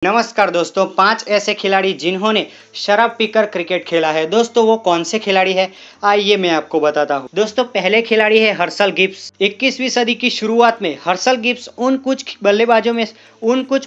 नमस्कार दोस्तों, 5 ऐसे खिलाड़ी जिन्होंने शराब पीकर क्रिकेट खेला है। दोस्तों वो कौन से खिलाड़ी है, आइए मैं आपको बताता हूँ। दोस्तों पहले खिलाड़ी है हर्षल गिब्स। 21वीं सदी की शुरुआत में हर्षल गिब्स उन कुछ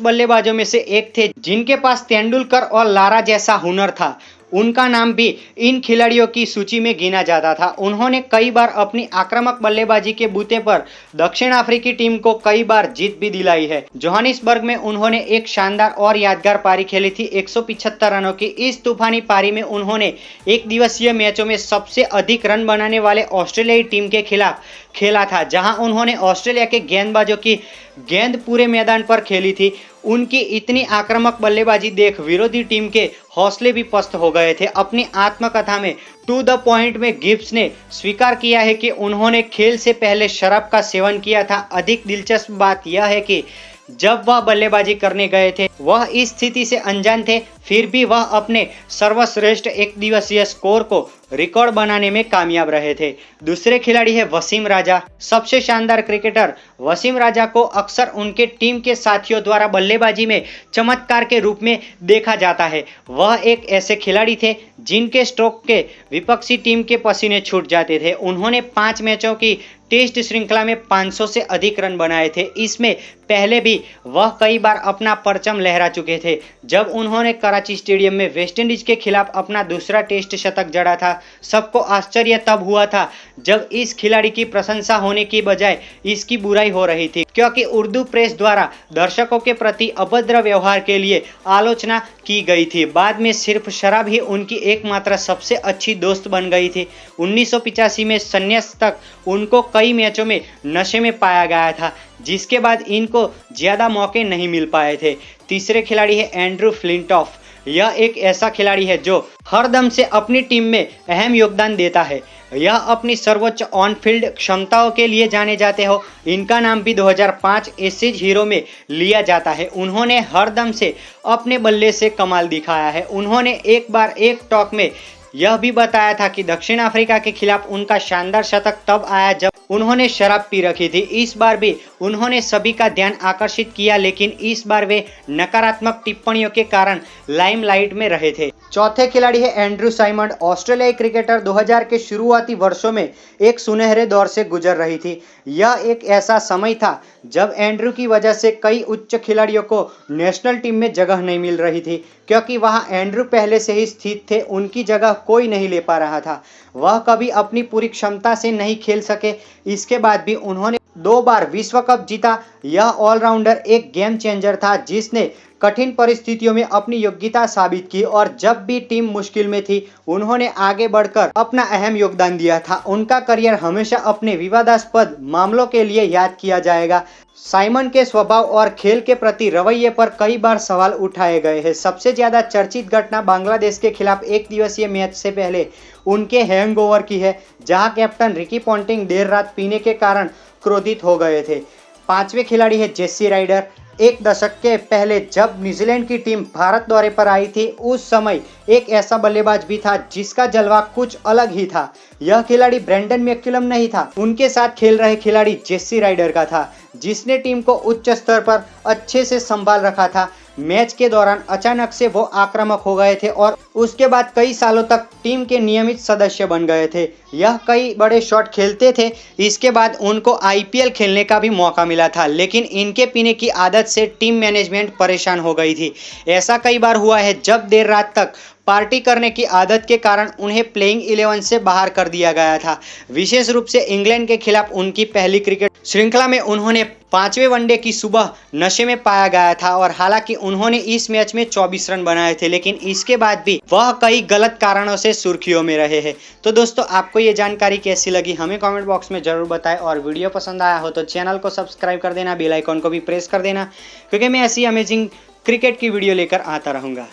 बल्लेबाजों में से एक थे जिनके पास तेंदुलकर और लारा जैसा हुनर था। उनका नाम भी इन खिलाड़ियों की सूची में गिना जाता था। उन्होंने कई बार अपनी आक्रामक बल्लेबाजी के बूते पर दक्षिण अफ्रीकी टीम को कई बार जीत भी दिलाई है। जोहानिसबर्ग में उन्होंने एक शानदार और यादगार पारी खेली थी 175 रनों की। इस तूफानी पारी में उन्होंने एक दिवसीय मैचों में सबसे अधिक रन बनाने वाले ऑस्ट्रेलियाई टीम के खिलाफ खेला था, जहां उन्होंने ऑस्ट्रेलिया के गेंदबाजों की गेंद पूरे मैदान पर खेली थी। उनकी इतनी आक्रामक बल्लेबाजी देख विरोधी टीम के हौसले भी पस्त हो गए थे। अपनी आत्मकथा में टू द पॉइंट में गिब्स ने स्वीकार किया है कि उन्होंने खेल से पहले शराब का सेवन किया था। अधिक दिलचस्प बात यह है कि जब वह बल्लेबाजी करने गए थे वह इस स्थिति से अनजान थे, फिर भी वह अपने सर्वश्रेष्ठ एक दिवसीय स्कोर को रिकॉर्ड बनाने में कामयाब रहे थे। दूसरे खिलाड़ी है वसीम राजा। सबसे शानदार क्रिकेटर वसीम राजा को अक्सर उनके टीम के साथियों द्वारा बल्लेबाजी में चमत्कार के रूप में देखा जाता है। वह एक ऐसे खिलाड़ी थे जिनके स्ट्रोक के विपक्षी टीम के पसीने छूट जाते थे। उन्होंने 5 मैचों की टेस्ट श्रृंखला में 500 से अधिक रन बनाए थे। इसमें पहले भी वह कई बार अपना परचम लहरा चुके थे। जब उन्होंने कराची स्टेडियम में वेस्टइंडीज के खिलाफ अपना दूसरा टेस्ट शतक जड़ा था, सबको आश्चर्य तब हुआ था जब इस खिलाड़ी की प्रशंसा होने की बजाय इसकी बुराई हो रही थी, क्योंकि उर्दू प्रेस द्वारा दर्शकों के प्रति अभद्र व्यवहार के लिए आलोचना की गई थी। बाद में सिर्फ शराब ही उनकी एकमात्र सबसे अच्छी दोस्त बन गई थी। 1985 में संन्यास तक उनको कई मैचों में नशे में पाया गया था, जिसके बाद इनको ज़्यादा मौके नहीं मिल पाए थे। तीसरे खिलाड़ी है एंड्रू फ्लिंटॉफ। यह एक ऐसा खिलाड़ी है जो हर दम से अपनी टीम में अहम योगदान देता है। यह अपनी सर्वोच्च ऑन फील्ड क्षमताओं के लिए जाने जाते हो। इनका नाम भी 2005 एशेज हीरो में लिया जाता है। उन्होंने हर दम से अपने बल्ले से कमाल दिखाया है। उन्होंने एक बार एक टॉक में यह भी बताया था कि दक्षिण अफ्रीका के खिलाफ उनका शानदार शतक तब आया जब उन्होंने शराब पी रखी थी। इस बार भी उन्होंने सभी का ध्यान आकर्षित किया, लेकिन इस बार वे नकारात्मक टिप्पणियों के कारण लाइमलाइट में रहे थे। चौथे खिलाड़ी है एंड्रू साइमंड। ऑस्ट्रेलियाई क्रिकेटर 2000 के शुरुआती वर्षों में एक सुनहरे दौर से गुजर रही थी। यह एक ऐसा समय था जब एंड्रू की वजह से कई उच्च खिलाड़ियों को नेशनल टीम में जगह नहीं मिल रही थी, क्योंकि वहां एंड्रू पहले से ही स्थित थे। उनकी जगह कोई नहीं ले पा रहा था। वह कभी अपनी पूरी क्षमता से नहीं खेल सके। इसके बाद भी उन्होंने 2 बार विश्व कप जीता। यह ऑलराउंडर एक गेम चेंजर था जिसने कठिन परिस्थितियों में अपनी योग्यता साबित की, और जब भी टीम मुश्किल में थी उन्होंने आगे बढ़कर अपना अहम योगदान दिया था। उनका करियर हमेशा अपने विवादास्पद मामलों के लिए याद किया जाएगा। साइमन के स्वभाव और खेल के प्रति रवैये पर कई बार सवाल उठाए गए हैं। सबसे ज्यादा चर्चित घटना बांग्लादेश के खिलाफ एक दिवसीय मैच से पहले उनके हैंगओवर की है, जहां कैप्टन रिकी पॉन्टिंग देर रात पीने के कारण क्रोधित हो गए थे। 5वें खिलाड़ी है जेसी राइडर। एक दशक के पहले जब न्यूजीलैंड की टीम भारत दौरे पर आई थी, उस समय एक ऐसा बल्लेबाज भी था जिसका जलवा कुछ अलग ही था। यह खिलाड़ी ब्रेंडन मैक्यूलम नहीं था, उनके साथ खेल रहे खिलाड़ी जेसी राइडर का था, जिसने टीम को उच्च स्तर पर अच्छे से संभाल रखा था। मैच के दौरान अचानक से वो आक्रामक हो गए थे और उसके बाद कई सालों तक टीम के नियमित सदस्य बन गए थे। यह कई बड़े शॉट खेलते थे। इसके बाद उनको आईपीएल खेलने का भी मौका मिला था, लेकिन इनके पीने की आदत से टीम मैनेजमेंट परेशान हो गई थी। ऐसा कई बार हुआ है जब देर रात तक पार्टी करने की आदत के कारण उन्हें प्लेइंग 11 से बाहर कर दिया गया था। विशेष रूप से इंग्लैंड के खिलाफ उनकी पहली क्रिकेट श्रृंखला में उन्होंने 5वें वनडे की सुबह नशे में पाया गया था, और हालांकि उन्होंने इस मैच में 24 रन बनाए थे, लेकिन इसके बाद भी वह कई गलत कारणों से सुर्खियों में रहे हैं। तो दोस्तों आपको ये जानकारी कैसी लगी हमें कमेंट बॉक्स में जरूर बताएं, और वीडियो पसंद आया हो तो चैनल को सब्सक्राइब कर देना, बेल आइकॉन को भी प्रेस कर देना, क्योंकि मैं ऐसी अमेजिंग क्रिकेट की वीडियो लेकर आता रहूँगा।